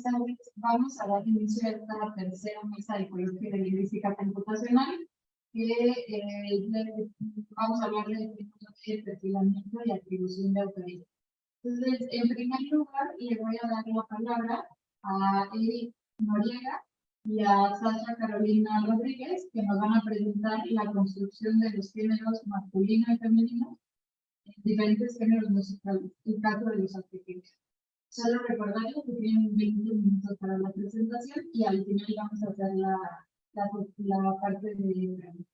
buenas tardes. Vamos a dar inicio a esta tercera mesa de coloquio de lingüística computacional, vamos a hablar de perfilamiento y atribución de autoridad. Entonces, en primer lugar, le voy a dar la palabra a Eric Noriega y a Sasha Carolina Rodríguez, que nos van a presentar la construcción de los géneros masculino y femenino en diferentes géneros musicales, en caso de los artículos. Solo recordarles que tienen 20 minutos para la presentación y al final vamos a hacer la parte de...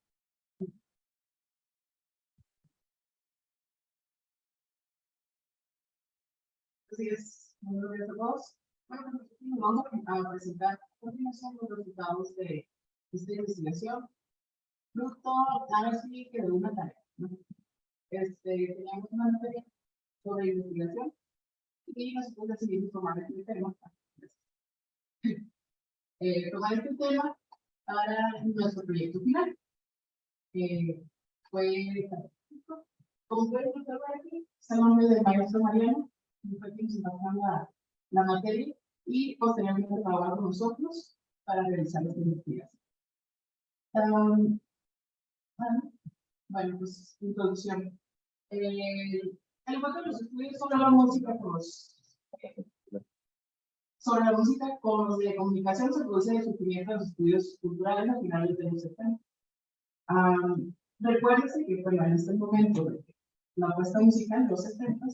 Así es, muy buenas a todos. Bueno, nos vamos a presentar a continuación los resultados de esta investigación. Fruto, ahora sí que de una tarea, ¿no? Teníamos una materia sobre investigación y nosotros decidimos tomar este tema. Tomar este tema para nuestro proyecto final. Como pueden observar aquí, está el nombre del maestro Mariano, que fue quien nos pasó la materia, y posteriormente trabajar con nosotros para realizar esta investigación. Bueno, pues, introducción. El enfoque de los estudios sobre la música con los de comunicación se produce el surgimiento de los estudios culturales a finales de los 70. Recuérdense que, bueno, en este momento de la puesta musical en los 70,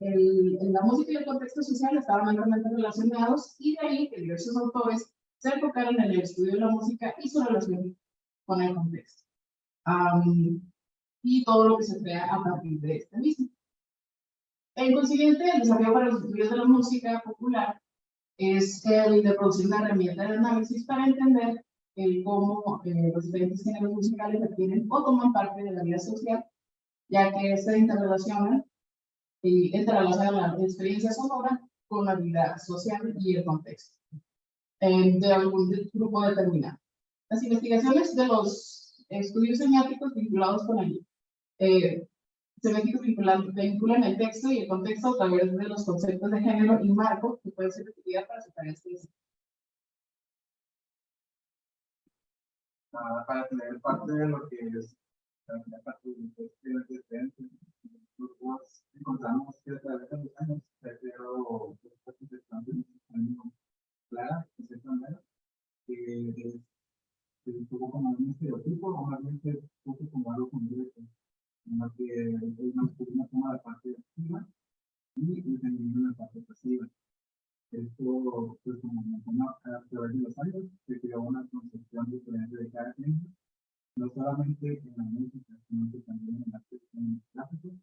la música y el contexto social estaban altamente relacionados, y de ahí que diversos autores se enfocaron en el estudio de la música y su relación con el contexto. Y todo lo que se crea a partir de este mismo. En consiguiente, el desafío para los estudios de la música popular es el de producir una herramienta de análisis para entender cómo los diferentes géneros musicales adquieren o toman parte de la vida social, ya que se interrelacionan y entrelazan la experiencia sonora con la vida social y el contexto de algún grupo determinado. Las investigaciones de los estudios semióticos vinculados con el semánticos vinculan el texto y el contexto a través de los conceptos de género y marco que pueden ser utilizados para su tarea específica. Para tener parte de lo que es la parte de las diferentes grupos, encontramos que a través de los años se ha creado clara, de cierta manera, que se tuvo como un estereotipo, o más bien se puso como algo concreto, en lo que el masculino toma la parte activa y el femenino la parte pasiva. Esto, pues, como mencionaba, a través de los años se creó una concepción diferente de cada género, no solamente en la música, sino que también en las cuestiones gráficas.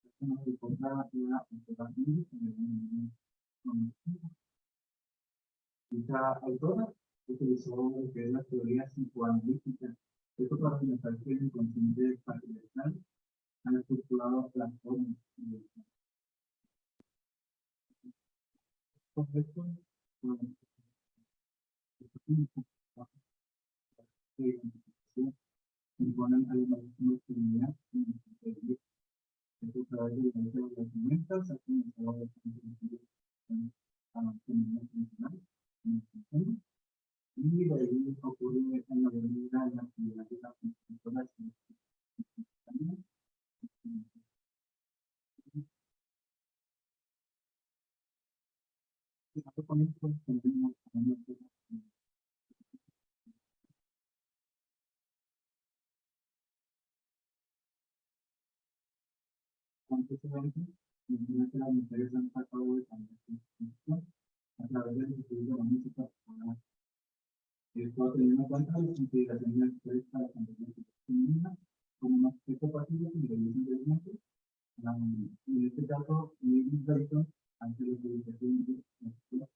Esto nos encontraba una observación en el mundo. Esta autora utilizó lo que es la teoría psicoanalítica. Esto para pensar que el inconsciente patriarcal han estructurado las formas de esto, imponen a la masculinidad en el sentido. Esto a través de las herramientas ha comenzado a contribuir a la feminidad nacional en el sistema, y de ahí ocurre en la medida en la actividad de la constructora también. Con esto tenemos antecedentes, y las mujeres han tratado de cambiar su condición a través del estudio de la música popular. Esto teniendo en cuenta las consideraciones necesarias para la competencia femenina como un aspecto pasivo y de mente. En este caso, David Drayton, ante la publicación de la escuela,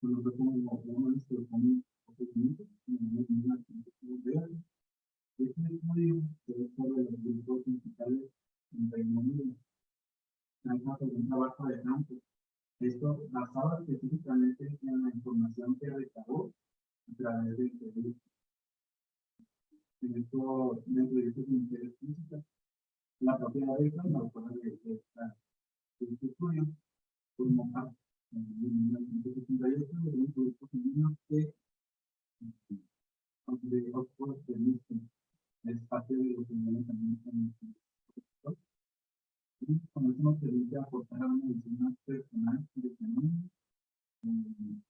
nosotros como uno de nuestros objetivos, en la misma de este estudio se ve sobre los grupos principales en Reino Unido. Trata sobre un trabajo de campo. Esto basado específicamente en la información que recabó a través de entrevistas. En esto, de entrevistas de mujeres físicas, la propia Drayton, la autora de este estudio, formó parte 48 de un grupo femenino que de Oxford es parte de lo que viene también con el y con eso nos permite aportar a una visión más personal del fenómeno,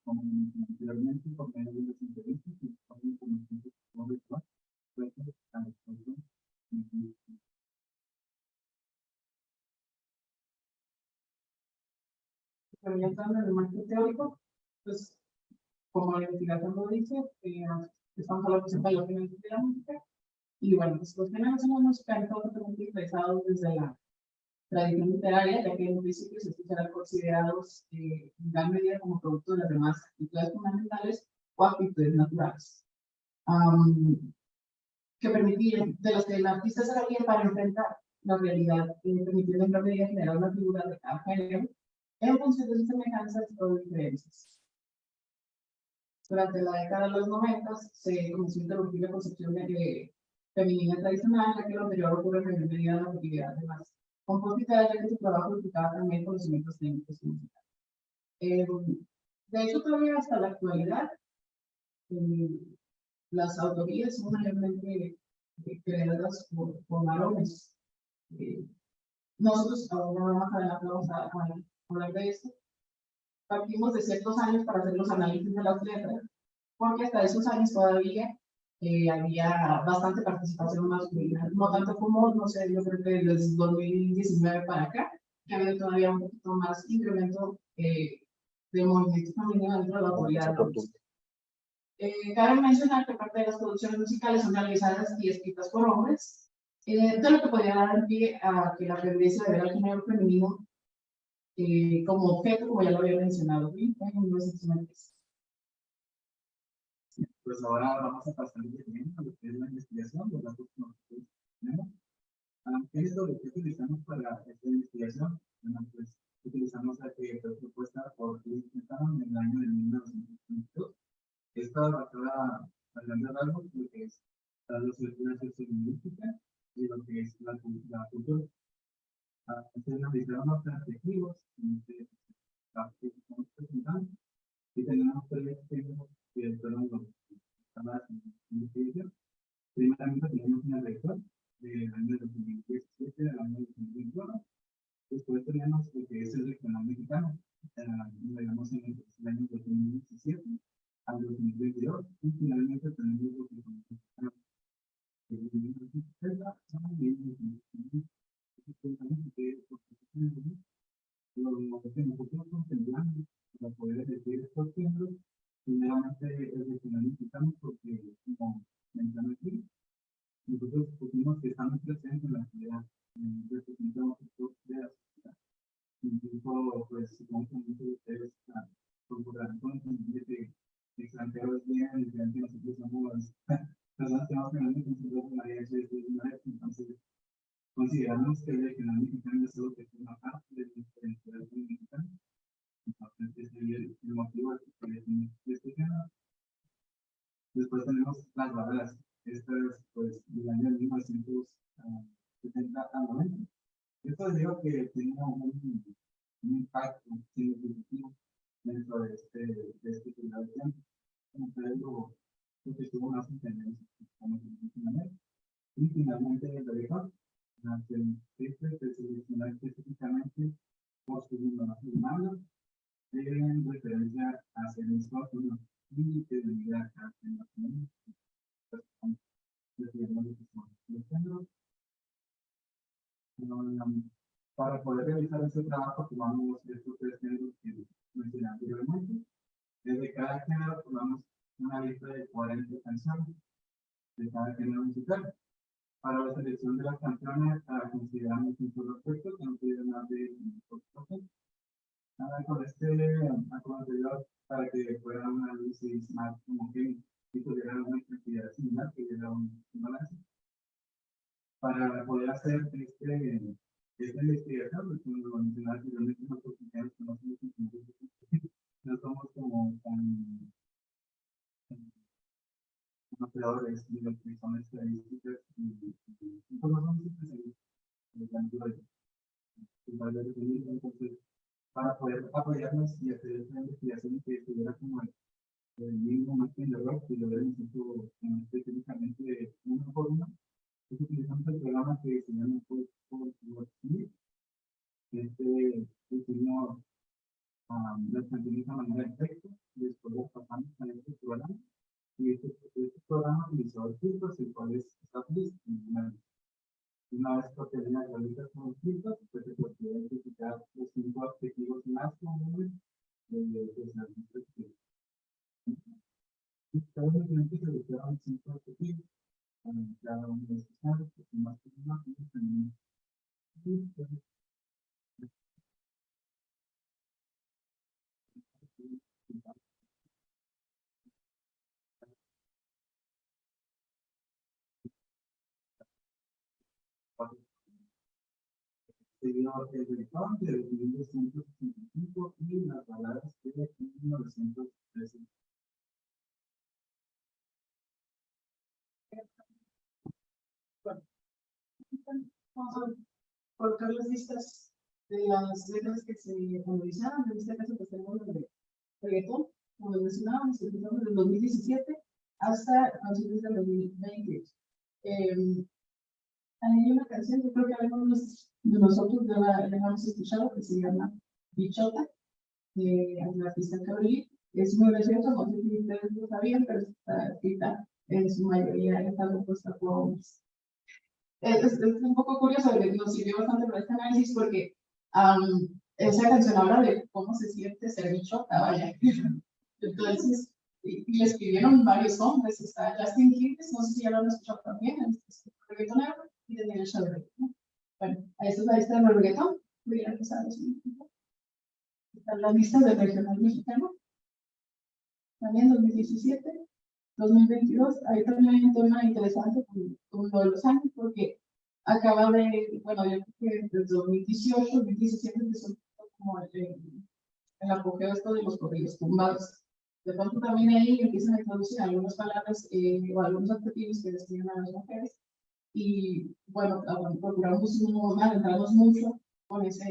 como anteriormente, por medio de los intereses y también con los conocimientos virtual, a la exposición. Pero entrando en el marco teórico, pues como la investigación lo dice, estamos hablando de la opinión de la música, y bueno, pues los fenómenos en la música han estado totalmente expresados desde la tradición literaria, ya que en principios estos eran considerados en gran medida como producto de las demás actitudes fundamentales o actitudes naturales, que permitían, de los que el artista se valía para enfrentar la realidad, permitiendo en gran medida generar una figura de cada género en función de sus semejanzas o diferencias. Durante la década de los 90 se comenzó a interrumpir la concepción femenina tradicional, ya que lo anterior ocurre en gran medida la actividad de las compositoras, ya que su trabajo implicaba también conocimientos técnicos y musicales. De hecho, todavía hasta la actualidad, las autorías son mayormente creadas por varones. Nosotros, ahora más adelante vamos a hablar de esto, partimos de ciertos años para hacer los análisis de las letras, porque hasta esos años todavía había bastante participación masculina, no tanto como, no sé, yo creo que desde 2019 para acá, que ha habido todavía un poquito más incremento de movimiento femenino dentro de la autoridad de la música. Cabe mencionar que parte de las producciones musicales son realizadas y escritas por hombres, de lo que podría dar pie a que la tendencia de ver al género femenino como objeto, como ya lo había mencionado, ¿sí? En 1993. Pues ahora vamos a pasar directamente a lo que es la investigación, los datos que nosotros tenemos. ¿Qué es lo que utilizamos para esta investigación? Bueno, pues utilizamos la que fue propuesta por Chris Quintana en el año de 1992. Esta basada a grandes rasgos lo que es la sociolingüística y lo que es la cultura. Se analizaron los perspectivos que estamos presentando y tenemos tres temas que fueron los investigación. Primeramente tenemos una lectura del año 2017 al año 2021. Después tenemos lo que es el regional mexicano, digamos en el año 2017 al 2022. Y finalmente tenemos lo que lo que nosotros contemplamos para poder decir estos tiempos, primeramente el regional mexicano, porque como mencioné aquí, nosotros pusimos que estamos presentes en la ciudad, representamos estos de la sociedad. Incluso, pues, supongo que muchos de ustedes, por razón, que extranjeros vienen y creen que nosotros somos personas que vamos ganando con nosotros en la vida, entonces, consideramos que el regional mexicano es algo que es una parte de nuestra identidad mexicana. Entonces, ese es el motivo de que este tema. Después tenemos las barreras. Esta es, pues, del año 1970 a 90. Esto digo que tiene un impacto significativo dentro de este periodo de tiempo. Como ustedes lo que estuvo más en tendencia, como se y finalmente el reggaetón. Se selecciona específicamente por su número humano en referencia a ser un software y que debería estar en la comunidad. Los géneros. Para poder realizar ese trabajo tomamos estos tres géneros que mencioné anteriormente. Desde cada género tomamos una lista de 40 canciones de cada género musical. Para la selección de las canciones, consideramos un solo aspecto que no tiene más de 5%. Con con anterior, para que fuera un análisis más homogéneo y tuviera una cantidad similar, que diera un balance. Para poder hacer esta investigación, pues como lo mencionaba anteriormente, nosotros no somos como tan conocedores de lo que son estadísticas y no somos especialistas en el campo de entonces para poder apoyarnos y hacer una investigación que estuviera como el mismo margen de error que lo hemos hecho específicamente de una forma. Es utilizamos el programa que se llama WordSmith. Hicimos las canciones a manera de texto, después las pasamos a este programa, y este programa utilizó filtros, el cual es Statlist. Una vez que tenía la lista con filtros, pues se puede identificar los 5 adjetivos más comunes de las listas que cada uno tiene que seleccionar 5 adjetivos cada uno de estos casos, que son más comunes, también. Seguido el reggaetón de 1965 y las baladas de 1913. Vamos a colocar las listas de las letras que se analizaron. En este caso, pues tenemos el de reggaetón, como les mencionábamos, empezamos desde el 2017 hasta canciones del 2020. Hay una canción que creo que algunos de nosotros ya la hemos escuchado, que se llama Bichota, de la artista Cabril. Es muy gracioso, no sé si ustedes lo sabían, pero está escrita en su mayoría, está compuesta por hombres. Es un poco curioso, nos sirvió bastante para este análisis porque esa canción habla de cómo se siente ser bichota, vaya. Entonces, y le escribieron varios hombres, está Justin Quiles, no sé si ya lo han escuchado también, es reggaetonero, y Daniel Chadwick, ¿no? Bueno, ahí está la lista del reggaetón, voy a empezar a decir. Están las listas del regional mexicano, también 2017, 2022, ahí también hay un tema interesante con lo de los años, porque acaba de, bueno, yo creo que desde 2018, 2017 empezó como el apogeo esto de los corridos tumbados. De pronto también ahí empiezan a introducir algunas palabras o algunos adjetivos que destinan a las mujeres. Y bueno, procuramos no adentrarnos mucho con ese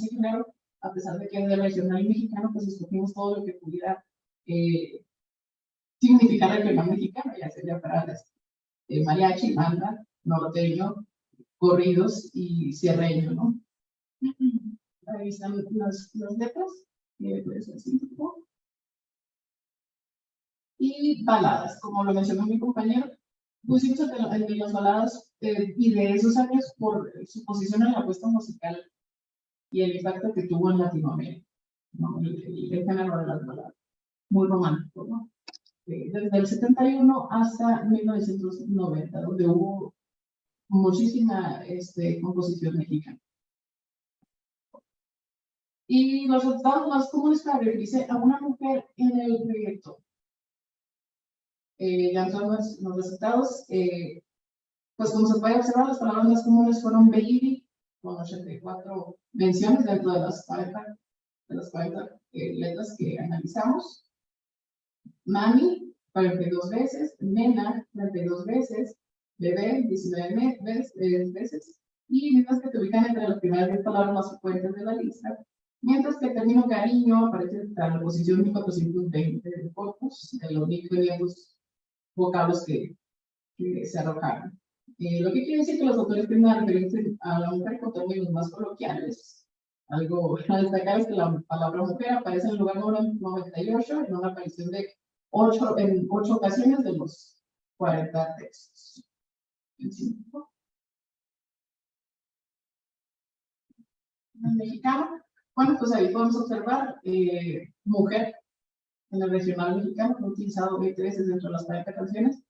género, a pesar de que en el regional mexicano pues escogimos todo lo que pudiera significar regional mexicano, ya sería para mariachi, banda, norteño, corridos y cierreño, ¿no? Ahí están las letras, pues así, ¿no? Y baladas, como lo mencionó mi compañero, pusimos el de las baladas y de esos años por su posición en la apuesta musical y el impacto que tuvo en Latinoamérica, ¿no? El género de las baladas, muy romántico, ¿no? Desde el 71 hasta 1990, donde hubo muchísima composición mexicana. Y los resultados más comunes para referirse a una mujer en el proyecto. Ya entrando en los resultados, pues como se puede observar, las palabras más comunes fueron baby, con 84 menciones dentro de las 40 letras que analizamos. Mami, 42 veces. Nena, 32 veces. Bebé, 19 veces. Y mismas que te ubican entre las primeras 10 palabras más frecuentes de la lista. Mientras que el término cariño aparece en la posición 1420 de corpus, de los 1500 vocablos que se arrojaron. Lo que quiere decir que los autores tienen una referencia a la mujer con términos más coloquiales. Algo a destacar es que la palabra mujer aparece en el lugar número 98 en una aparición de 8 ocasiones de los 40 textos. En mexicano, bueno, pues ahí podemos observar mujer en el regional mexicano, utilizado 20 veces dentro de las 40 canciones.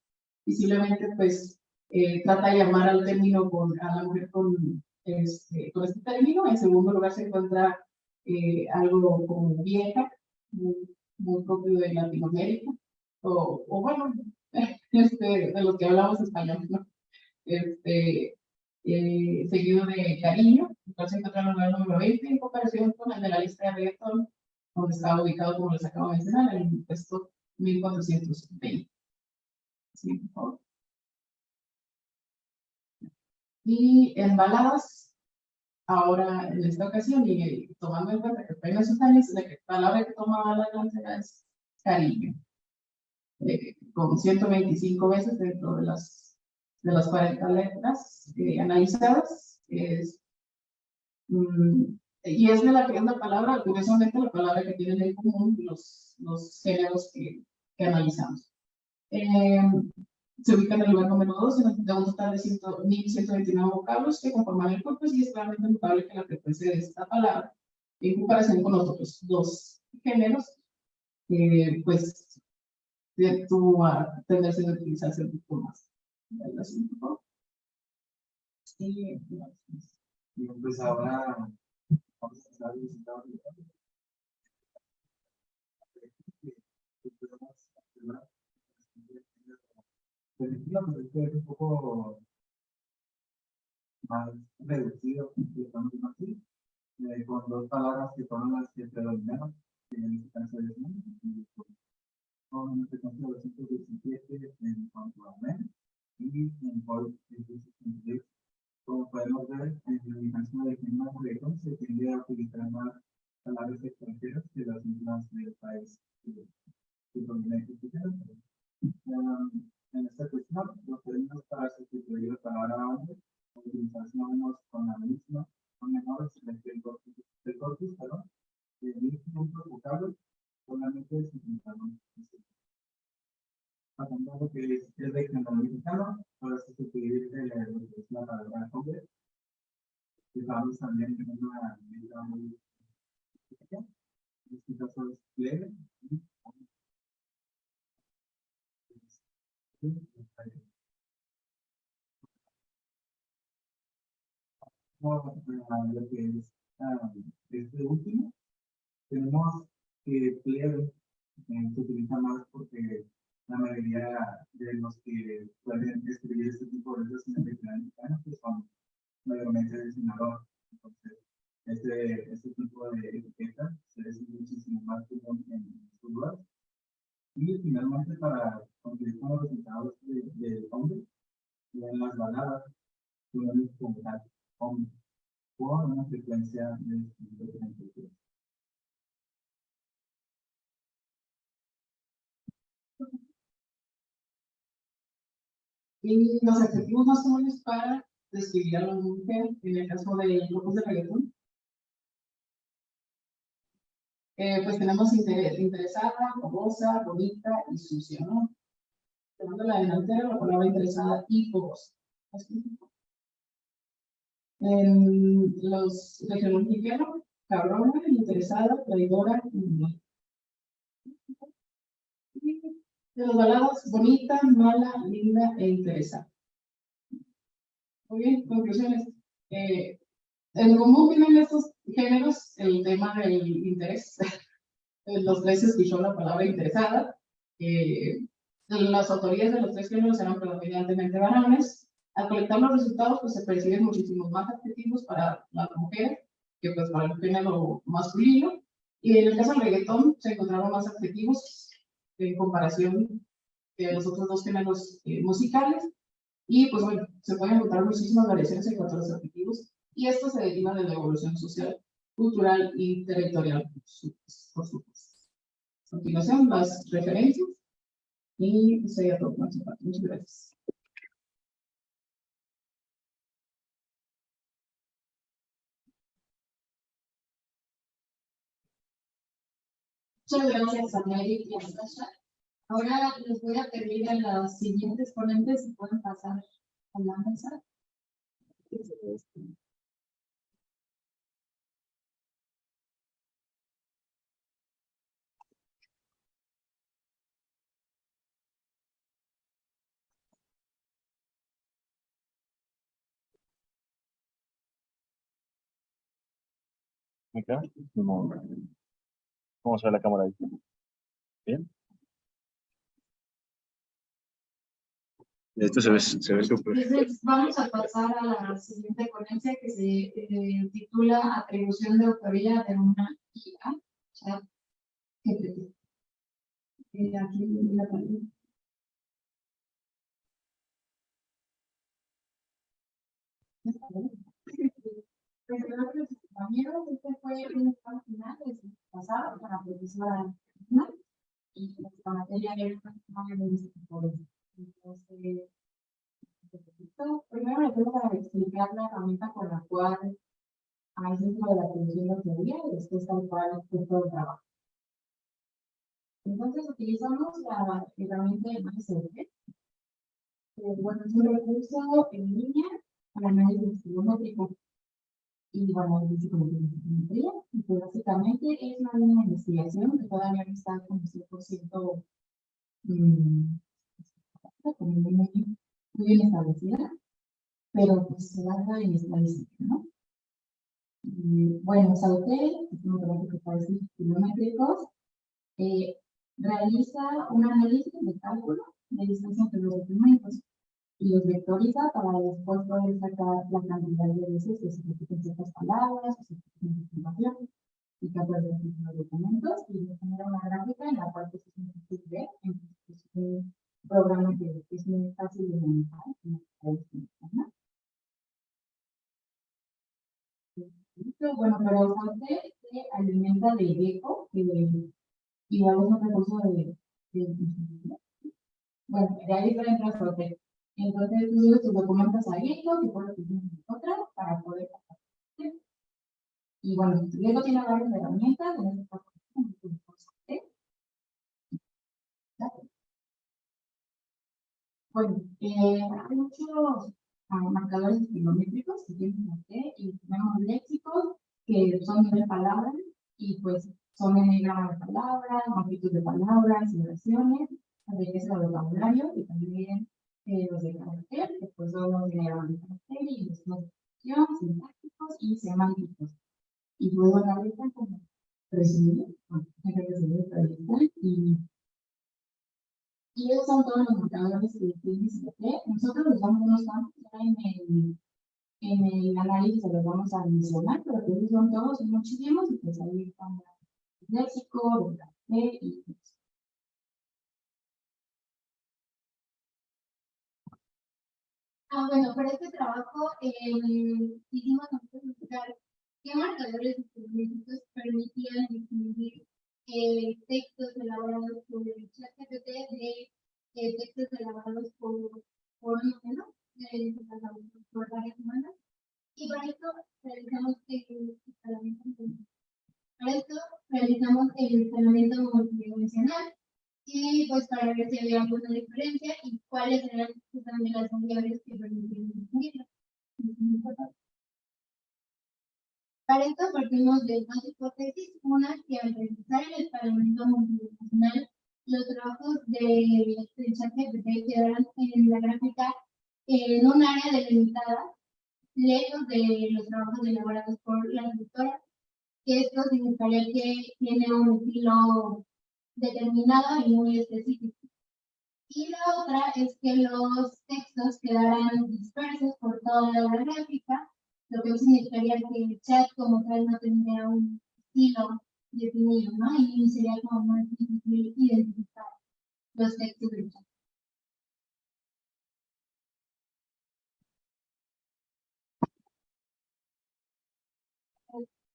Visiblemente, pues, trata de llamar al término a la mujer con este término. En segundo lugar se encuentra algo como vieja, muy propio de Latinoamérica, o bueno, de los que hablamos español, ¿no? Seguido de cariño, el cual se encuentra en el lugar número 20, en comparación con el de la lista de reggaeton, donde estaba ubicado, como les acabo de mencionar, en el puesto 1420. Sí, por favor. Y en baladas, Ahora, en esta ocasión, y tomando en cuenta que apenas sus años, la palabra que tomaba la delantera es cariño, con 125 veces dentro de las 40 letras analizadas. Y es de la que es la palabra, curiosamente, la palabra que tienen en común los géneros que analizamos. Se ubica en el lugar número 2 de un total de 1.129 vocablos que conforman el corpus y es claramente notable que la frecuencia de esta palabra, en comparación con los otros dos géneros, pues tuvo a tendencia a utilizarse un poco más. Y pues ahora vamos a estar visitando pues es un poco más reducido, digamos así, con dos palabras que fueron las que predominaron, que en este caso es men, y con este caso 217 en cuanto a men, y en hoy 263. Como podemos ver, en el caso de clima reggaetón se tiende a utilizar más palabras extranjeras que las mismas del país que proviene de este género. En esta cuestión, los términos para sustituir la palabra hombre o utilizar sinónimos con la misma son menores del corpus, perdón, de 1.500 vocablos, solamente se utilizaron. Pasando a lo que es el regional mexicano, para sustituir lo que es la palabra hombre, estamos también en una medida muy pequeña, en este caso es leve, lo que es este último, tenemos que plebe se utiliza más porque la mayoría de los que pueden escribir este tipo de letras en el regional mexicano pues son mayormente de Sinaloa. Entonces, este tipo de etiqueta se es muchísimo más común en estos lugares. Y finalmente, para conseguir como resultados de hombre, en las baladas, podemos contar hombre por una frecuencia de 33. Y los adjetivos más comunes para describir a la mujer, en el caso de grupos de reggaetón, pues tenemos interesada, fogosa, bonita y sucia, ¿no? Tomando la delantera, la palabra interesada y fogosa. En los regionales mexicanos, cabrona, interesada, traidora y de los balados, bonita, mala, linda e interesada. Muy bien, conclusiones. En común tienen estos géneros el tema del interés. Los tres escuchó la palabra interesada. Las autorías de los tres géneros eran predominantemente varones. Al colectar los resultados, pues se perciben muchísimos más adjetivos para la mujer que pues para el género masculino. Y en el caso del reggaetón se encontraron más adjetivos en comparación de los otros dos géneros musicales. Y pues bueno, se pueden encontrar muchísimas variaciones en cuanto a los adjetivos. Y esto se deriva de la evolución social, cultural y territorial, por supuesto. A continuación, las referencias. Y eso sería todo por nuestra parte. Muchas gracias. Muchas gracias a Mary y a Sasha. Ahora les voy a pedir a las siguientes ponentes si pueden pasar a la mesa. ¿Me queda? No. ¿Cómo se ve la cámara ahí? ¿Bien? Esto se ve súper. Entonces, vamos a pasar a la siguiente ponencia que se titula Atribución de autoría de una IA. Chat GPT. Aquí la palabra. Pues creo que los compañeros, este fue un examen final del pasado para profesora ¿no? Y pues, la materia era más de indicadores. Entonces, primero le tengo que explicar la herramienta con la cual hay dentro de la atención de teoría y después tal cual es todo el trabajo. Entonces utilizamos la herramienta de MySQL. Bueno, es un recurso en línea para análisis psicométrico. Y bueno, el psicometría, y pues básicamente es una línea de investigación que todavía no está como 100% como muy bien establecida, pero pues se basa en estadística, ¿no? Y, bueno, Sautel, sistema operativo para kilométricos, realiza un análisis de cálculo de distancia entre los documentos y los vectoriza para después poder sacar la cantidad de veces que se repiten ciertas palabras o se repiten información y captar los documentos y genera una gráfica en la cual pues, es muy fácil de ver. Entonces, es un programa que es muy fácil de manejar. ¿No? Bueno, pero usted se alimenta de gecko, que igual es un recurso bueno, de ahí puede entrar Sautel. Entonces, tú subes tus documentos a gecko, que puedes subir otra para poder pasar. Y bueno, gecko tiene varias herramientas, en este caso, bueno, hay muchos marcadores kilométricos que tienen aquí y tenemos léxicos que son de palabras y pues son enegrama de palabras, longitud de palabras y oraciones, riqueza de vocabulario y también los de carácter, que pues son los enegramas de carácter y los de función, sintácticos y semánticos. Y luego la letra como resumir, bueno, hay que resumir esta lista y esos son todos los marcadores que tiene CP. Nosotros los vamos unos campos en el análisis, se los vamos a mencionar, pero que esos son todos, son muchísimos, y pues ahí están el léxico, el café y pues. Bueno, para este trabajo hicimos buscar qué marcadores específicos permitían distinguir textos elaborados por el ChatGPT de textos elaborados por un humano, por varias humanas. Y para esto realizamos el escalamiento multidimensional y pues para ver si había alguna diferencia y cuáles eran justamente las variables que permitían distinguirlo. Para esto partimos de dos hipótesis, una que al realizar el escalamiento multidimensional, los trabajos de ChatGPT quedaran en la gráfica en un área delimitada, lejos de los trabajos elaborados por la escritora, que esto significaría que tiene un estilo determinado y muy específico. Y la otra es que los textos quedaran dispersos por toda la obra gráfica, lo que significaría que el chat como tal no tendría un estilo definido, ¿no? Y sería como más difícil identificar los textos del chat.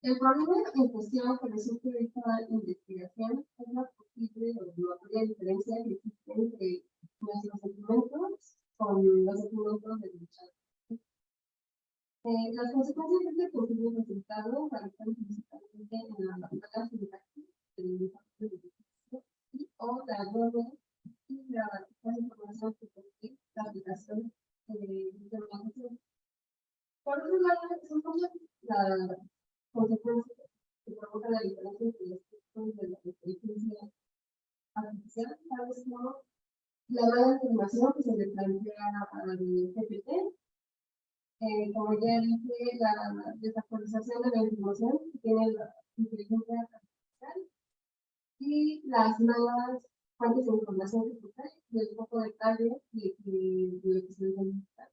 El problema en cuestión que resulta de esta investigación es la posible o notoria diferencia que existe entre nuestros documentos con los documentos del chat. Las consecuencias de este posible resultado radican principalmente en la mala sintaxis del lenguaje de texto y o la doble y la información que posee la aplicación de información. Por otro lado, son como las consecuencias que provoca la diferencia entre los textos de la inteligencia artificial, tales como la mala información que se le plantea al GPT, como ya dije, la desactualización de la información que tiene la inteligencia artificial y las malas fuentes de información que posee y el poco detalle de lo que se necesita.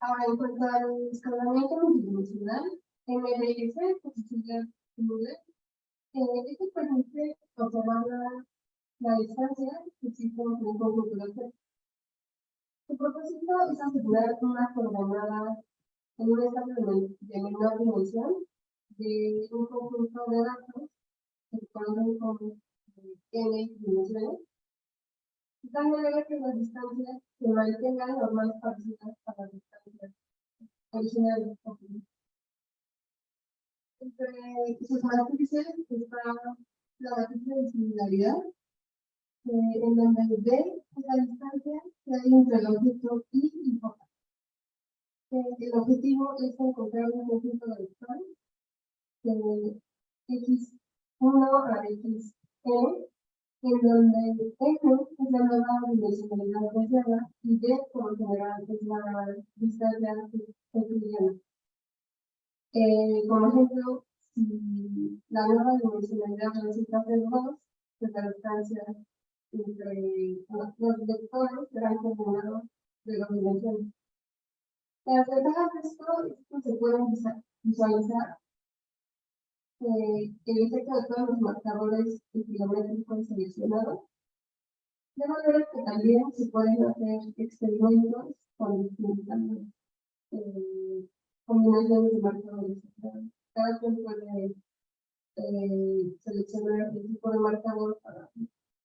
Ahora, en cuanto al escalamiento multidimensional, MDS, por sus siglas en inglés, esto permite observar la distancia que existe entre un conjunto de objetos. Su propósito es asegurar una coordenada en un espacio de menor dimensión de un conjunto de datos que se conocen como n dimensiones, de tal manera que las distancias se mantengan lo más parecidas a las distancias originales posibles. Entre sus matrices está la matriz de similaridad, en donde D es la distancia que hay entre el objeto y J. El objetivo es encontrar un conjunto de vectores de x1 a xn, en donde n es la nueva dimensionalidad deseada y D, por lo general, es la distancia euclidiana. Por ejemplo, si la nueva dimensionalidad resulta de 2, pues la distancia entre los vectores serán combinados de 2 dimensiones. Las ventajas de esto es que se pueden visualizar el efecto de todos los marcadores kilométricos seleccionados, de manera que también se pueden hacer experimentos con distintas combinaciones de marcadores. Cada quien puede seleccionar el tipo de marcador para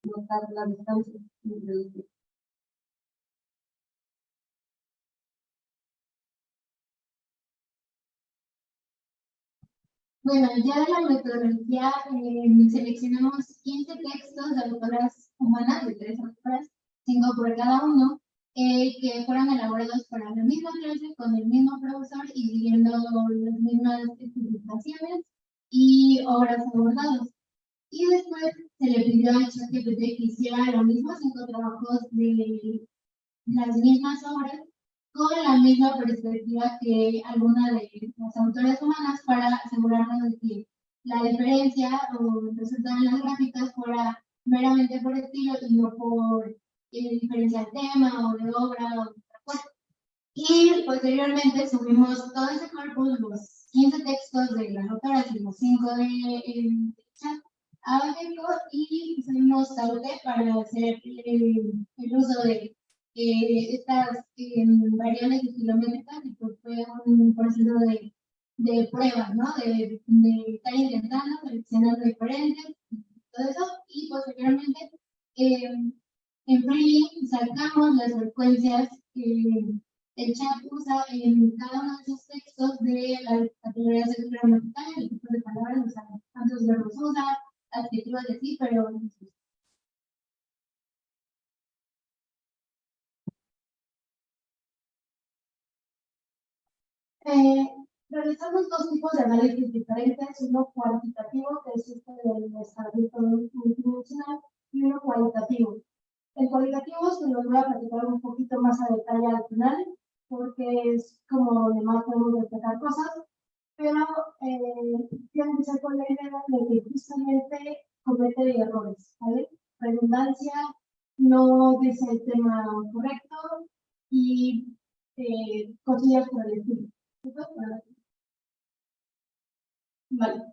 notar la distancia entre los dos. Bueno, ya de la metodología seleccionamos 15 textos de autoras humanas, de 3 autoras, 5 por cada uno, que fueron elaborados para la misma clase, con el mismo profesor y siguiendo las mismas especificaciones y obras abordadas. Y después se le pidió a ChatGPT que hiciera lo mismo, 5 trabajos de las mismas obras, con la misma perspectiva que alguna de las autoras humanas, para asegurarnos de que la diferencia o el resultado en las gráficas fuera meramente por estilo y no por diferencia de tema o de obra o de otra cosa. Y posteriormente subimos todo ese corpus, los 15 textos de las autoras y los 5 de chat a Gecko, y usamos Sauté para hacer el uso de estas variables kilométricas, y pues fue un proceso de pruebas, ¿no? De estar intentando, seleccionando diferentes, todo eso, y posteriormente en Freely sacamos las frecuencias que el chat usa en cada uno de esos textos de las categorías gramaticales, el tipo de palabras, o sea, cuántos verbos usa, adjetivos de sí, pero realizamos 2 tipos de análisis diferentes, uno cuantitativo, que es este del escalamiento multidimensional, y uno cualitativo. El cualitativo se lo voy a platicar un poquito más a detalle al final, porque es como donde más podemos destacar cosas, pero quiero empezar con la idea de que justamente comete errores, ¿vale? Redundancia, no dice el tema correcto y cosillas por el estilo. Vale.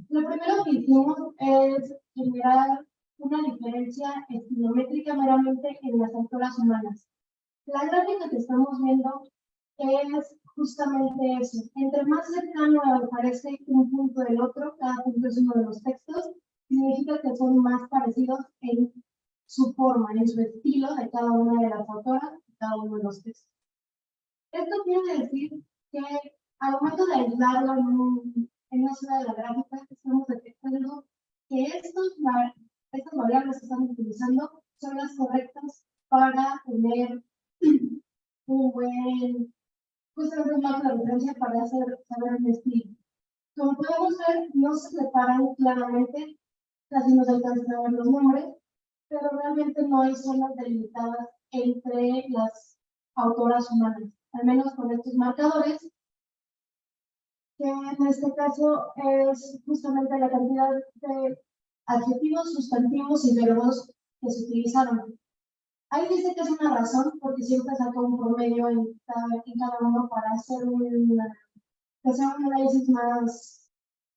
Lo primero que hicimos es generar una diferencia estilométrica meramente en las autoras humanas. La gráfica que estamos viendo es justamente eso. Entre más cercano aparece un punto del otro, cada punto es uno de los textos, significa que son más parecidos en su forma, en su estilo de cada una de las autoras, de cada uno de los textos. Esto quiere decir que al momento de aislarlo en una zona de la gráfica, estamos detectando que estas variables que estamos utilizando son las correctas para tener un buen, justamente un marco de referencia para saber el estilo. Como podemos ver, no se separan claramente, casi no se alcanzan a ver los nombres, pero realmente no hay zonas delimitadas entre las autoras humanas, al menos con estos marcadores, que en este caso es justamente la cantidad de adjetivos, sustantivos y verbos que se utilizaron. Ahí dice que es una razón, porque siempre saca un promedio en cada uno para hacer que sea un análisis más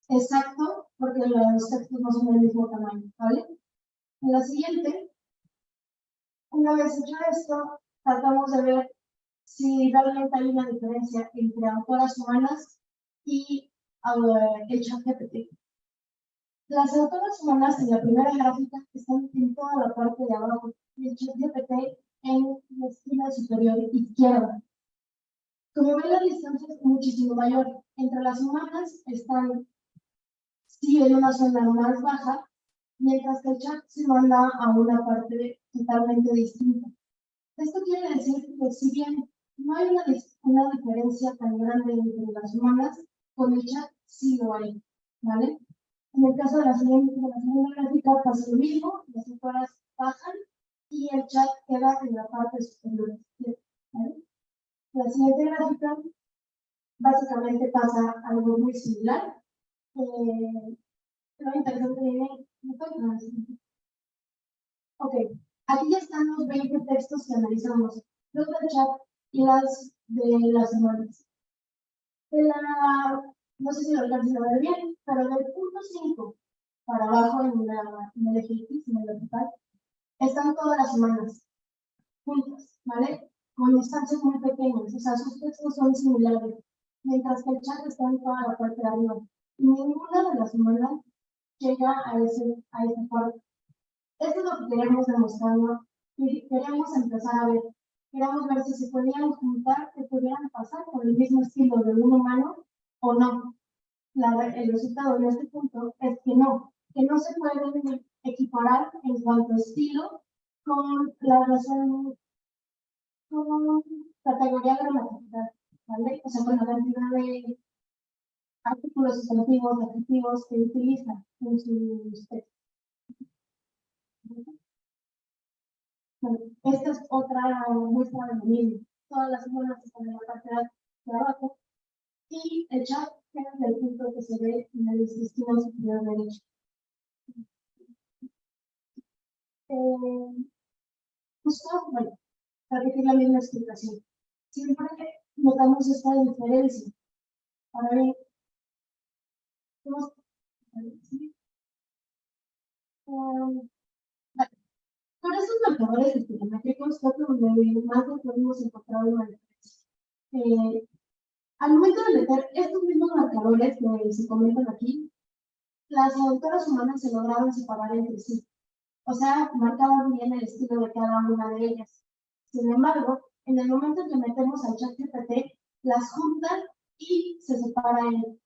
exacto, porque los textos no son del mismo tamaño, ¿vale? En la siguiente, una vez hecho esto, tratamos de ver si realmente hay una diferencia entre autoras humanas y el ChatGPT. Las autoras humanas en la primera gráfica están en toda la parte de abajo y el ChatGPT en la esquina superior izquierda. Como ven, la distancia es muchísimo mayor. Entre las humanas están, sí, en una zona más baja, mientras que el chat se manda a una parte totalmente distinta. Esto quiere decir que si bien no hay una diferencia tan grande entre las humanas, con el chat sí lo hay, ¿vale? En el caso de la segunda gráfica pasa lo mismo, las autoras bajan y el chat queda en la parte superior, ¿vale? La siguiente gráfica básicamente pasa algo muy similar. Lo interesante viene. Ok, aquí ya están los 20 textos que analizamos, los del chat y las de las humanas. No sé si lo alcancen a ver bien, pero del punto 5 para abajo en el eje X, en el vertical, están todas las humanas juntas, ¿vale? Con distancias muy pequeñas, o sea, sus textos son similares, mientras que el chat está en toda la parte de arriba. Y ninguna de las humanas llega a esa parte. Esto es lo que queremos demostrarlo y queremos empezar a ver. Queremos ver si se podían juntar, que pudieran pasar por el mismo estilo de un humano o no. El resultado de este punto es que no se pueden equiparar en cuanto a estilo con la razón, con categoría gramatical, ¿vale? O sea, con la cantidad de artículos sustantivos, adjetivos que utiliza en sus textos. Bueno, esta es otra muestra de lo mismo. Todas las humanas están en la parte de abajo y el chat queda en el punto que se ve en el esquina superior derecho. Justo, bueno, repetir la misma explicación. Siempre notamos esta diferencia. Ahora bien, ¿sí? Con estos marcadores estilométricos fue donde más nos hemos encontrado una diferencia. Al momento de meter estos mismos marcadores que se comentan aquí, las autoras humanas se lograron separar entre sí. O sea, marcaban bien el estilo de cada una de ellas. Sin embargo, en el momento en que metemos al ChatGPT, las juntan y se separan.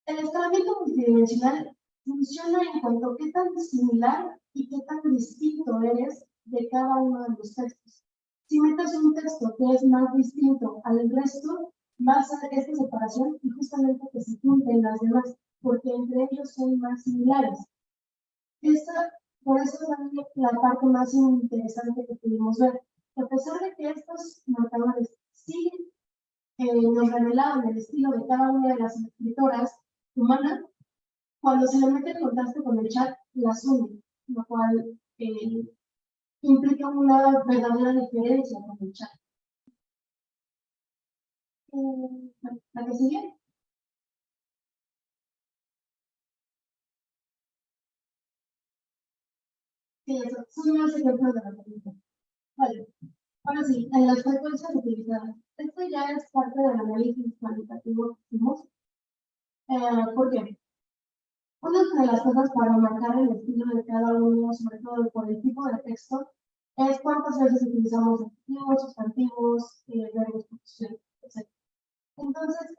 El escalamiento multidimensional funciona en cuanto a qué tan similar y qué tan distinto eres de cada uno de los textos. Si metes un texto que es más distinto al resto, va a hacer esta separación y justamente que se junten las demás, porque entre ellos son más similares. Por eso es la parte más interesante que pudimos ver. A pesar de que estos marcadores sí nos revelaban el estilo de cada una de las escritoras humanas, cuando se le mete el contraste con el chat, las une, lo cual implica una verdadera diferencia con el chat. ¿La que sigue? Sí, eso. Son más ejemplos de la pregunta. Vale. Ahora sí, en las frecuencias utilizadas. Esto ya es parte del análisis cualitativo que hicimos. ¿Por qué? Una de las cosas para marcar el estilo de cada uno, sobre todo por el tipo de texto, es cuántas veces utilizamos adjetivos, sustantivos, verbos, posiciones, etc. Entonces,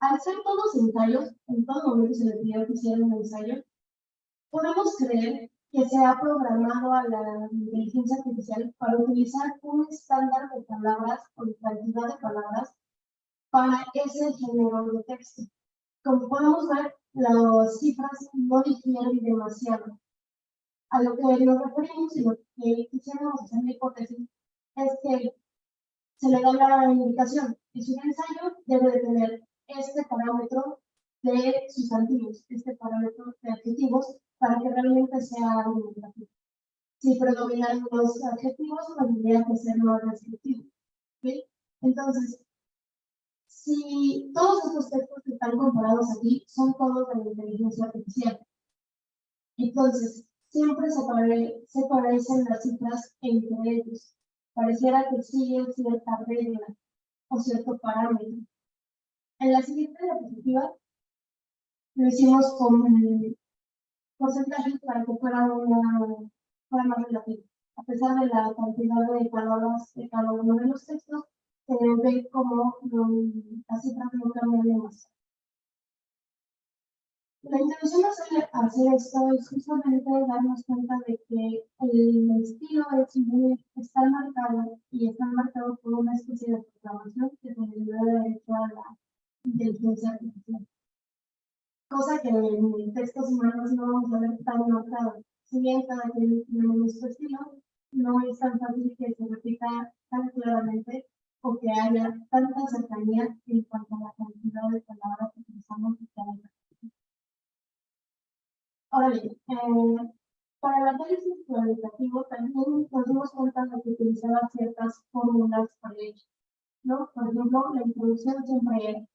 al ser todos ensayos, en todo momento se le pidió que hicieran un ensayo, podemos creer que se ha programado a la inteligencia artificial para utilizar un estándar de palabras o de cantidad de palabras para ese género de texto. Como podemos ver, las cifras no difieren demasiado. A lo que nos referimos y lo que quisiéramos hacer la hipótesis es que se le da la indicación que su ensayo debe de tener este parámetro de sustantivos, este parámetro de adjetivos, para que realmente sea argumentativo. Si predominan los adjetivos, tendría que ser más descriptivo. ¿Sí? Entonces, si todos estos textos que están comparados aquí son todos de la inteligencia artificial, entonces siempre se parecen las cifras entre ellos. pareciera que sigue cierta regla o cierto parámetro. En la siguiente diapositiva lo hicimos con porcentajes para que fuera más relativo. A pesar de la cantidad de palabras de cada uno de los textos, se ve como las cifras no cambian demasiado. La intención de hacer esto es justamente darnos cuenta de que el estilo está marcado y está marcado por una especie de programación que se le debe hecho a la inteligencia artificial. Cosa que en textos humanos no vamos a ver tan marcado. Si bien cada quien tiene nuestro estilo, no es tan fácil que se repita tan claramente o que haya tanta cercanía en cuanto a la cantidad de palabras que utilizamos en cada texto. Ahora bien, para el análisis cualitativo también nos dimos cuenta de que utilizaba ciertas fórmulas para ello, ¿no? Por ejemplo, la introducción siempre es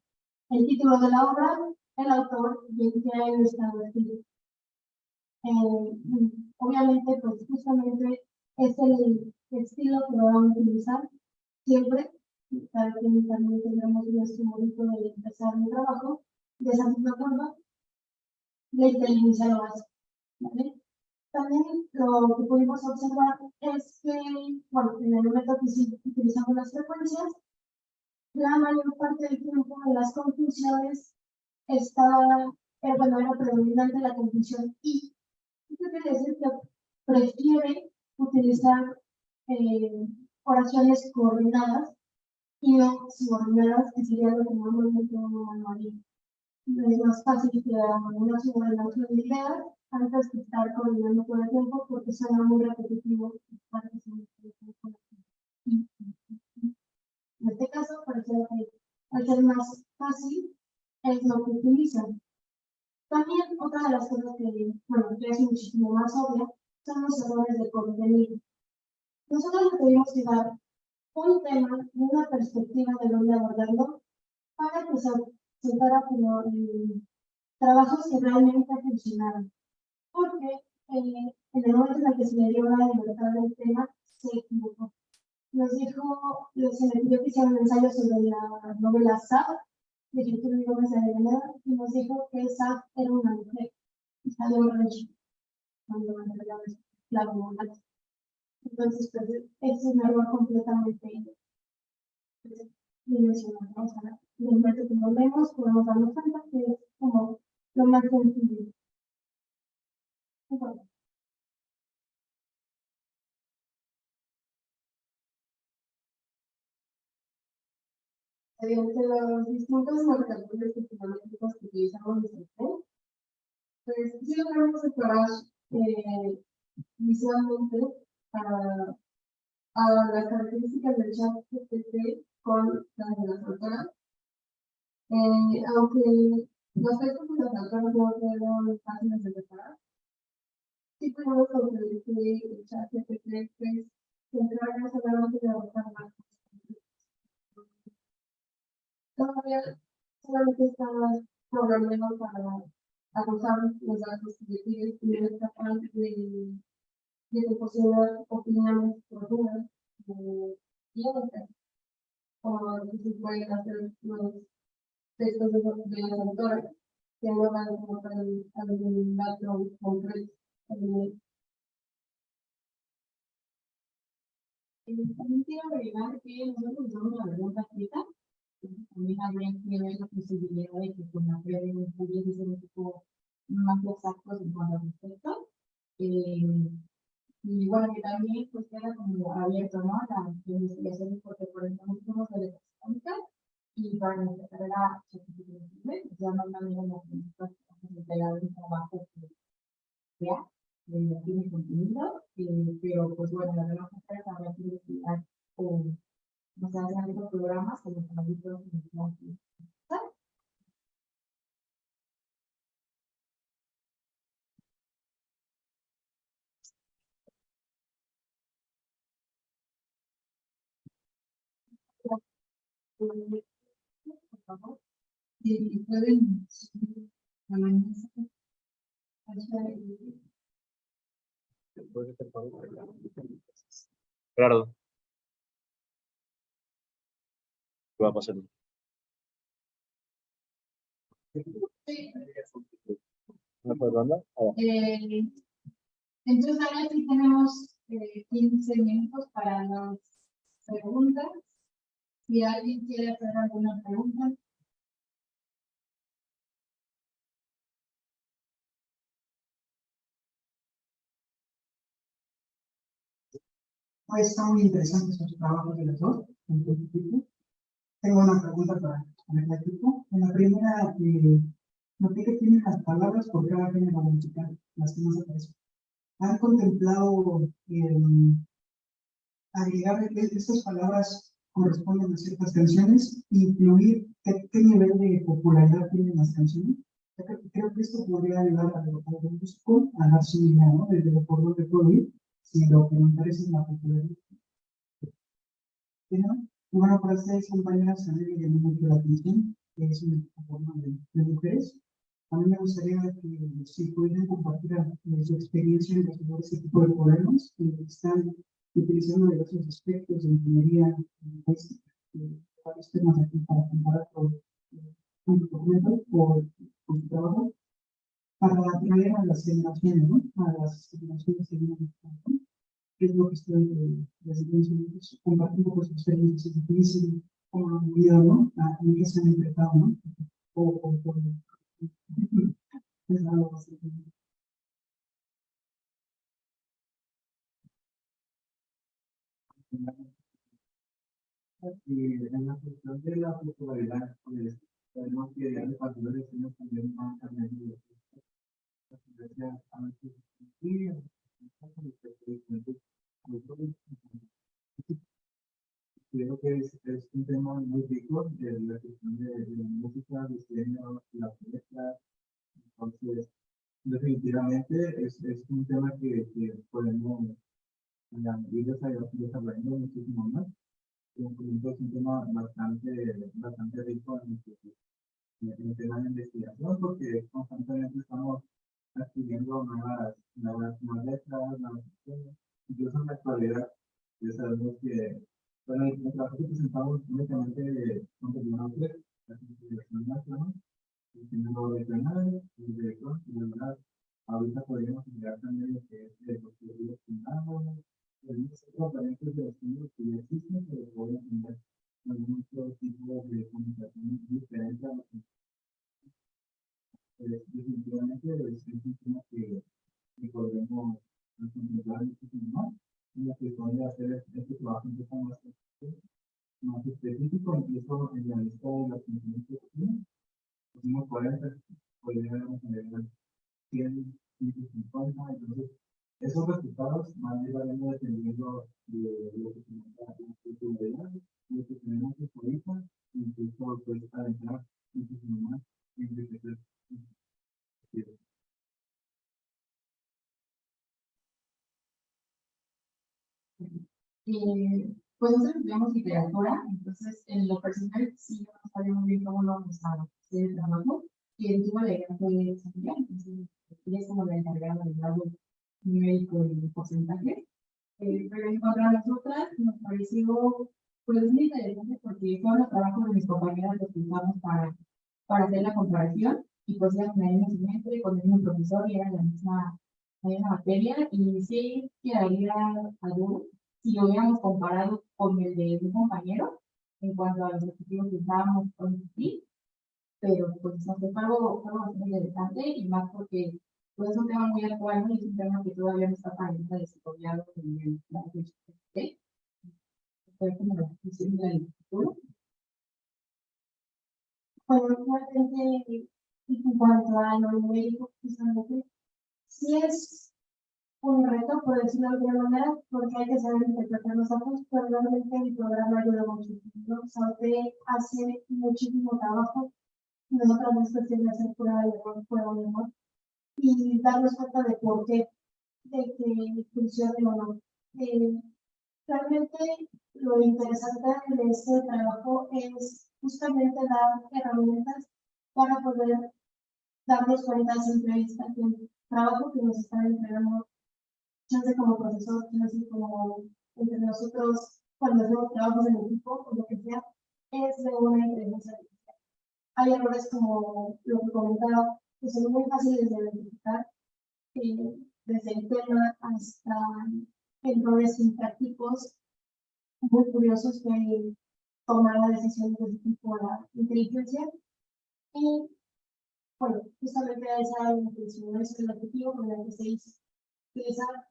el título de la obra, el autor y en qué año está escrito. Obviamente, pues justamente es el estilo que vamos a utilizar siempre. Cada quien también tendremos nuestro momento de empezar un trabajo de esa misma forma, desde el inicio lo hace, ¿vale? También lo que pudimos observar es que, bueno, en el momento que sí utilizamos las frecuencias, la mayor parte del tiempo en las conclusiones era predominante la conclusión y. Esto quiere decir que prefiere utilizar oraciones coordinadas y no subordinadas, que sería lo que normalmente uno haría. Es más fácil que una subordinación de ideas antes que estar coordinando todo el tiempo porque suena muy repetitivo. En este caso, parece que al ser más fácil es lo que utilizan. También otra de las cosas que, bueno, que es muchísimo más obvia, son los errores de contenido. Nosotros le tuvimos que dar un tema, una perspectiva de dónde abordarlo, para que se sentara como trabajos que realmente funcionaran. Porque en el momento en el que se le dio la libertad del tema, se equivocó. Se le pidió que hiciera un ensayo sobre la novela Sab, de escritura y Gómez de Avellaneda, y nos dijo que Sab era una mujer, y salió un rancho, cuando en realidad es la mujer. Entonces, pues, es un error completamente dimensional. O sea, en el momento que nos vemos, podemos darnos cuenta que es como lo más sencillo. Bueno, mediante los distintos marcadores tecnológicos que utilizamos en el test, pues sí logramos separar visualmente a las características del chat GPT con las de las autoras. Aunque los textos de las autoras no fueron fáciles de separar, sí podemos concluir que el chat GPT se encarga solamente de adoptar más. Todavía solamente está programado para arrojar los datos que le piden y no es capaz de proporcionar opiniones profundas y otras, como lo que se pueden hacer los textos de las autoras, que no van como algún dato concreto. También quiero agregar que nosotros usamos la pregunta escrita. También habría que ver la posibilidad de que con la prueba pudiese ser un poco más exactos en cuanto a respecto. Y bueno, que también pues queda como abierto, ¿no? La investigación, porque por ejemplo somos de electrónica y para nuestra carrera ya normalmente en las principales se entrega un trabajo que sea tiene contenido, pero pues bueno, la verdad es que habrá que investigar o no sé, hacen otros programas como también podemos investigar. Por favor, y pueden subir a la mesa. Gerardo. ¿Qué va a pasar? Sí. ¿Una ronda? Entonces ahora sí tenemos 15 minutos para las preguntas. Si alguien quiere hacer alguna pregunta. Pues está muy interesante sus trabajos de los dos. Tengo una pregunta para el equipo. En la primera, noté que tienen las palabras por cada género musical, las que más aparecen. ¿Han contemplado agregar que estas palabras corresponden a ciertas canciones e incluir qué nivel de popularidad tienen las canciones? Creo que esto podría ayudar al músico a dar su idea, ¿no? Desde lo por dónde puedo ir, si lo que me interesa es la popularidad. ¿Sí, no? Y bueno, para ustedes, compañeras, a mí me llamó mucho la atención, que es una forma de mujeres. A mí me gustaría que si pudieran compartir su experiencia en resolver ese tipo de problemas, que están utilizando diversos aspectos de ingeniería lingüística, varios temas aquí para comparar con su documento o con su trabajo, para atraer a las generaciones, ¿no? A las generaciones que vienen, ¿no? ¿Qué es lo que estoy residenciando? Compartir un poco sus experiencias difíciles, cómo lo han vivido, ¿no? En qué se han enfrentado, ¿no? O es algo bastante. Y en la cuestión de la popularidad, pues sabemos que hay factores que también van cambiando. A veces sí, creo que es un tema muy rico de la cuestión de la música, diseño, la letra. Entonces, definitivamente es un tema que podemos ir desarrollando muchísimo más. Es un tema bastante rico en el tema de investigación, porque constantemente estamos adquiriendo nuevas letras, nuevas canciones. Incluso en la actualidad, ya sabemos que, bueno, el trabajo que presentamos únicamente contenido la investigación nacional, el género regional, el director, y la verdad, ahorita podríamos mirar también lo que es el construir final, algunos componentes de los géneros que ya existen, pero podemos tener algún otro tipo de comunicación diferente a lo que definitivamente es un tema que podemos contemplar muchísimo más, en la que podría hacer este trabajo un poco más específico, incluso en la lista de las funciones que pusimos 40, podríamos tener 100, 150, entonces esos resultados van a ir variando dependiendo de lo que tenemos lo que tenemos ahorita, incluso puede alentar muchísimo más en enriquecer. Pues nosotros estudiamos literatura, entonces en lo personal sí yo no sabía muy bien cómo lo vamos a hacer el trabajo, y el tuvo la idea fue Sofía, entonces ella es como la encargada del lado numérico y porcentaje, pero en cuanto a nosotras nos pareció pues muy interesante porque fueron los trabajos de mis compañeras los que usamos para hacer la comparación, y pues ya con el mismo semestre, con el mismo profesor, y era la misma materia, y sí quedaría algo si lo hubiéramos comparado con el de un compañero en cuanto a los objetivos que usábamos con sí, pero pues no sé, fue algo bastante interesante, y más porque pues, es un tema muy actual, ¿no? Y es un tema que todavía no está para nada desarrollado en la universidad. Fue como la discusión de la literatura. Bueno, realmente, en cuanto a lo numérico, justamente, sí es un reto, por decirlo de alguna manera, porque hay que saber interpretar los datos, pero realmente el programa ayuda muchísimo, ¿no? O sea, te hace muchísimo trabajo. Nosotros no es cuestión de hacer prueba de error, y darnos cuenta de por qué, de que funcione o no. Realmente lo interesante de este trabajo es justamente dar herramientas para poder darnos cuenta siempre que el trabajo que nos están entregando, ya sea como profesor, ya sea como entre nosotros, cuando hacemos trabajos en equipo, o lo que sea, es de una inteligencia artificial. Hay errores como lo que comentaba, que son muy fáciles de identificar, desde el tema hasta errores sintácticos muy curiosos que tomar la decisión de ese tipo de la inteligencia. Y bueno, justamente esa intención es el objetivo con el que se hizo. Utilizar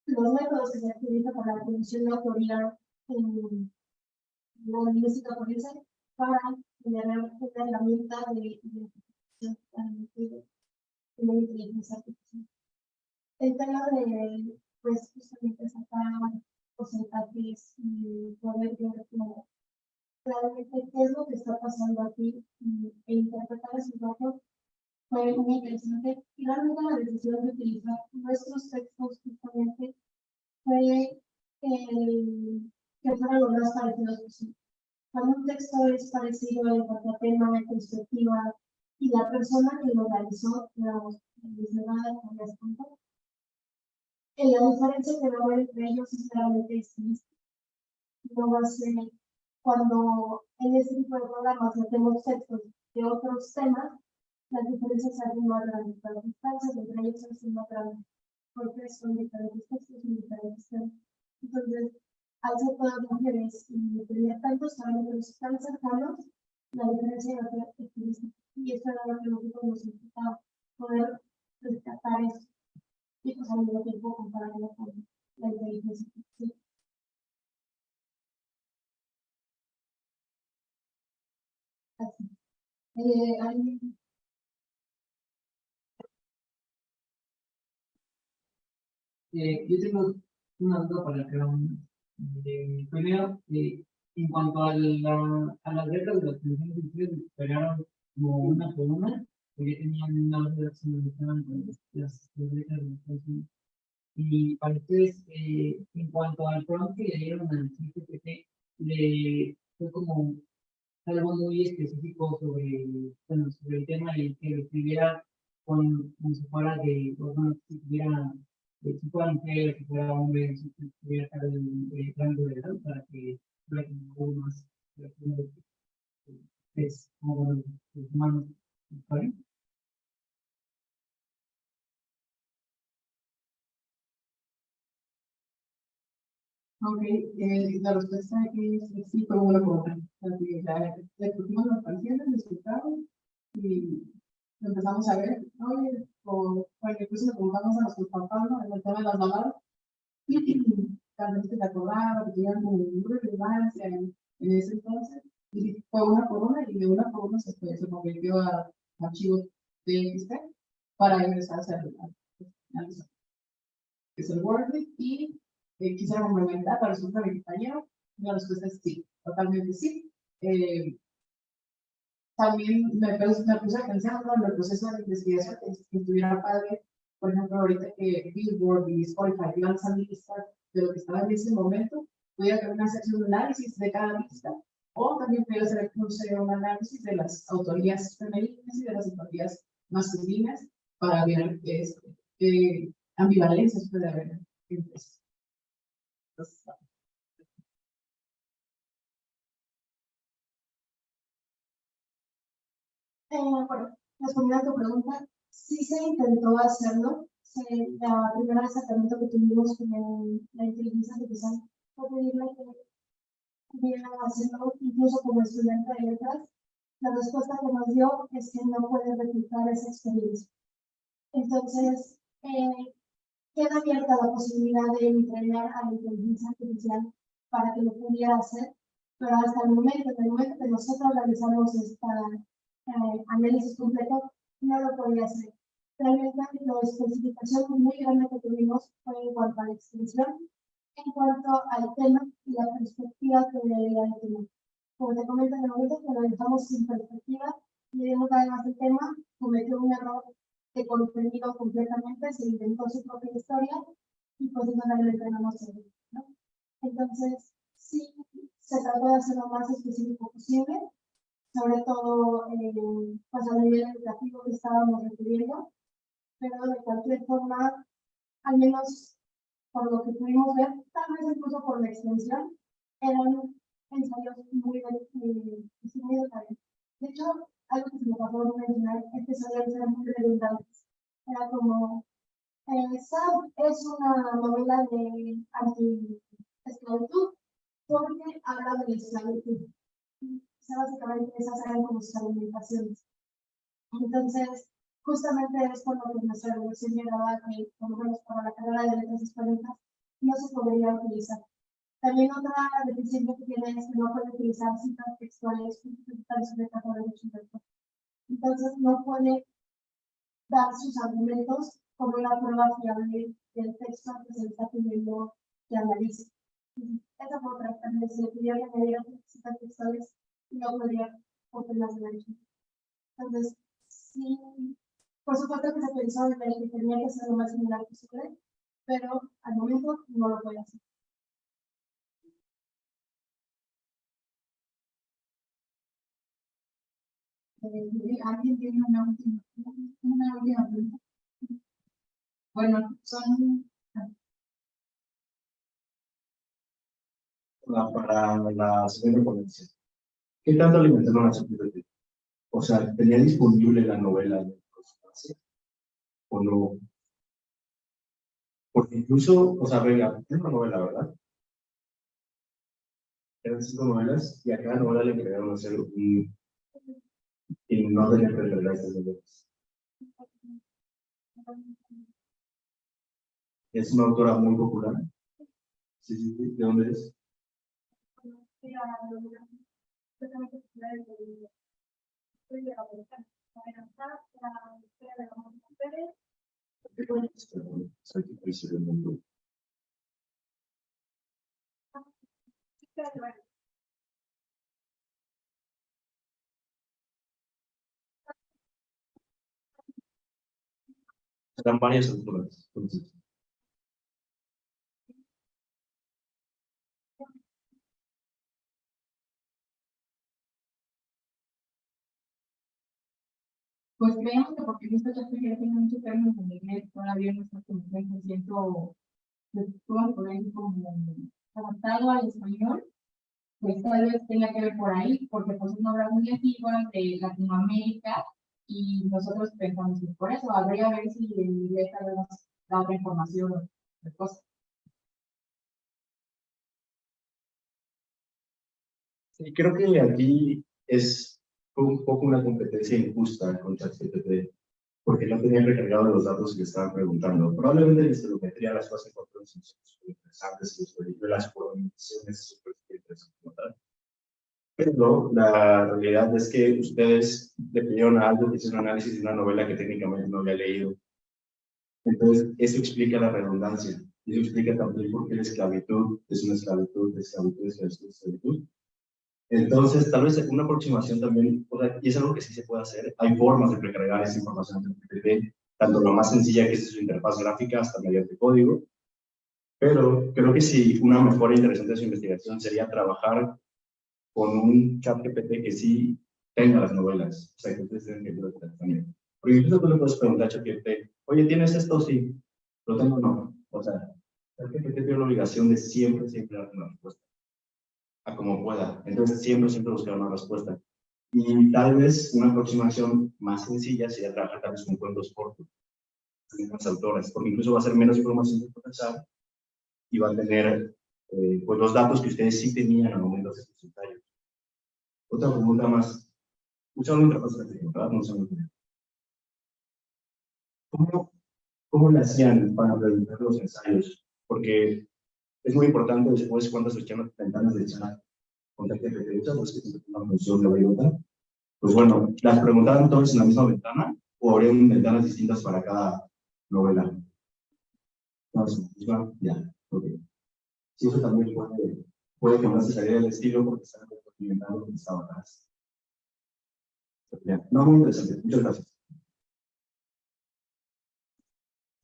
los métodos que se utilizan para la atribución de autoría en la lingüística forense para generar una herramienta de una inteligencia artificial. El tema de, pues, justamente sacar porcentajes y poder ver cómo realmente qué es lo que está pasando aquí e interpretar esos datos fue muy interesante. Y realmente la decisión de utilizar nuestros textos justamente fue que fueran lo más parecidos posible. Cuando un texto es parecido en cuanto a tema, perspectiva, y la persona que lo realizó, digamos, mencionada con respecto, la diferencia que va a haber entre ellos es realmente estilística. No va a ser cuando en este tipo de programas metemos textos de otros temas, las diferencias son más grandes, las distancias entre ellos son más grandes, porque son diferentes textos y diferentes temas. Entonces, al ser todas mujeres y tener tantos parámetros tan cercanos, la diferencia va a ser estilística. Y eso era lo que nosotros nos implicaba, poder rescatar eso y pues al mismo tiempo compararlo con la inteligencia artificial. Así. Hay yo tengo una duda para cada uno. Primero, en cuanto a las reglas de las condiciones ustedes esperaron como una por una, porque tenían una duda si estaban las reglas de las condiciones. Y para ustedes, en cuanto al prompt que le dieron al ChatGPT, le fue como algo muy específico sobre, bueno, sobre el tema y que lo escribiera como si fuera de, o bueno, si tuviera, si fuera mujer, si fuera hombre, si tuviera el rango de edad para que fuera como algo más, es como los humanos, ¿vale? Ok, la respuesta es sí, fue una por una. Así, le pusimos las canciones, le escuchamos y empezamos a ver, oye, o cualquier cosa le preguntamos a nuestros papás, ¿no? En el tema de las baladas, tal vez que te acordaba, que tenían como un de relevancia en ese entonces, y fue una por una, y de una por una se convirtió a archivos TXT para ingresar a hacer análisis, que es el Wordlet, y quisiera complementar la respuesta de mi compañero, la respuesta es sí, totalmente sí. También me puse a pensar, ¿no?, en el proceso de investigación, que estuviera padre, por ejemplo, ahorita que Billboard y Spotify lanzan listas de lo que estaba en ese momento, pudiera hacer una sección de análisis de cada lista, o también pudiera hacer un análisis de las autorías femeninas y de las autorías masculinas para ver qué ambivalencias puede haber entre esas. Bueno, respondiendo a tu pregunta, sí se intentó hacerlo. La primera acercamiento que tuvimos con la inteligencia artificial fue pedirle que pudiera hacerlo, incluso como estudiante de letras. La respuesta que nos dio es que no puede replicar esa experiencia. Entonces, queda abierta la posibilidad de entrenar a la inteligencia artificial para que lo pudiera hacer, pero hasta el momento, en el momento que nosotros realizamos esta análisis completo, no lo podía hacer. Realmente la especificación muy grande que tuvimos fue en cuanto a la extensión, en cuanto al tema y la perspectiva que debería de tener. Como te comento, en el momento que lo dejamos sin perspectiva y le dimos además el tema, cometió un error de contenido completamente, se inventó su propia historia y pues eso no lo entrenamos, ¿no? Entonces, sí, se trató de hacer lo más específico posible, sobre todo pues a nivel educativo que estábamos refiriendo, pero de cualquier forma, al menos por lo que pudimos ver, tal vez incluso por la extensión, eran ensayos muy detalles. De hecho, algo que se me pasó de mencionar es que solían ser muy redundantes. Era como, Sam es una novela de anti-esclavitud porque habla de la esclavitud. O sea, básicamente esas eran como sus argumentaciones. Entonces, justamente es por lo que nuestra revolución llegaba que, por lo menos para la carrera de letras hispánicas, no se podría utilizar. También otra deficiencia que tiene es que no puede utilizar citas textuales que están sujetas a derechos de autor. Entonces, no puede dar sus argumentos como una prueba fiable del texto que se le está pidiendo que analice. Esa fue otra, también se le pidió que añadiera citas textuales y no podría obtener los derechos. Entonces, sí, por supuesto que se pensó en el que tenía que ser lo más similar posible, pero al momento no lo puede hacer. ¿Alguien tiene una última pregunta? Bueno, son Para la segunda ponencia. ¿Qué tanto alimentaron a su biblioteca? O sea, ¿tenía disponible la novela de Constancia? ¿O no? Porque incluso, o sea, venga, es una novela, ¿verdad? Eran 5 novelas y a cada novela le querían hacer un... y no tenía que revelar estas novelas. Es una autora muy popular. Sí, sí, sí. ¿De dónde es? Soy difícil del mundo. Serán varias autoras. Entonces, Pues creemos que porque esto ya tiene muchos términos en inglés, todavía no está como 100%, ¿cómo por ahí como adaptado al español, pues tal vez tenga que ver por ahí, porque pues es una obra muy antigua de Latinoamérica y nosotros pensamos que por eso habría que ver si en inglés tal vez nos da otra información o otra cosa. sí, creo que aquí fue un poco una competencia injusta con ChatGPT, porque no tenían recargado los datos que le estaban preguntando. Probablemente la histerometría las cosas encontraron súper interesantes y las formulaciones súper interesantes como tal. Pero la realidad es que ustedes le pidieron a algo que hizo un análisis de una novela que técnicamente no había leído. Entonces, eso explica la redundancia. Eso explica también por qué la esclavitud es una esclavitud, de esclavitud, esclavitud, esclavitud. Entonces, tal vez una aproximación también, o sea, y es algo que sí se puede hacer. Hay formas de precargar esa información en PPT, tanto lo más sencilla que es su interfaz gráfica hasta mediante código. Pero creo que sí, una mejora interesante de su investigación sería trabajar con un chat GPT que sí tenga las novelas. O sea, que ustedes tienen que ver también. Porque incluso tú le puedes preguntar a ChatGPT, oye, ¿tienes esto? Sí. Lo tengo, no. O sea, ChatGPT tiene la obligación de siempre dar una respuesta. A como pueda. Entonces, siempre buscar una respuesta. Y tal vez una aproximación más sencilla sería trabajar tal vez con cuentos cortos, con las autoras, porque incluso va a ser menos información de procesar y va a tener pues los datos que ustedes sí tenían al momento de hacer sus ensayos. Otra pregunta más. Usando una interfaz gráfica, ¿verdad? No usando ¿Cómo le hacían para realizar los ensayos? Porque es muy importante después cuántas ventanas de chat con ChatGPT usas, o es que es una función de variedad. Pues bueno, ¿las preguntaban todas en la misma ventana o habrían ventanas distintas para cada novela? Entonces, ya, ok. Sí, eso también puede que no se saliera del estilo porque están documentando lo que estaba atrás. Ya, no, muy interesante. Muchas gracias.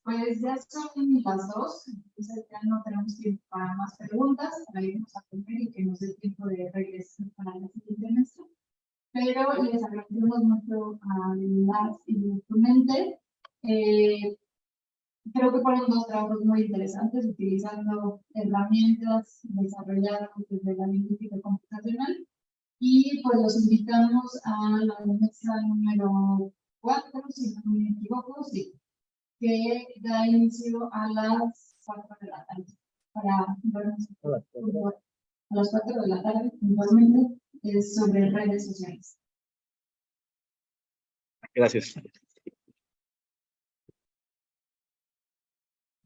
Pues ya son las 2, entonces ya no tenemos tiempo para más preguntas, para irnos a comer y que nos dé tiempo de regresar para la siguiente mesa. Pero les agradecemos mucho a las y su mente. Creo que fueron dos trabajos muy interesantes utilizando herramientas desarrolladas desde la lingüística computacional. Y pues los invitamos a la mesa número 4, si no me equivoco, sí, que da inicio a las 4 de la tarde. Para vernos a las 4 de la tarde, puntualmente, es sobre redes sociales. Gracias.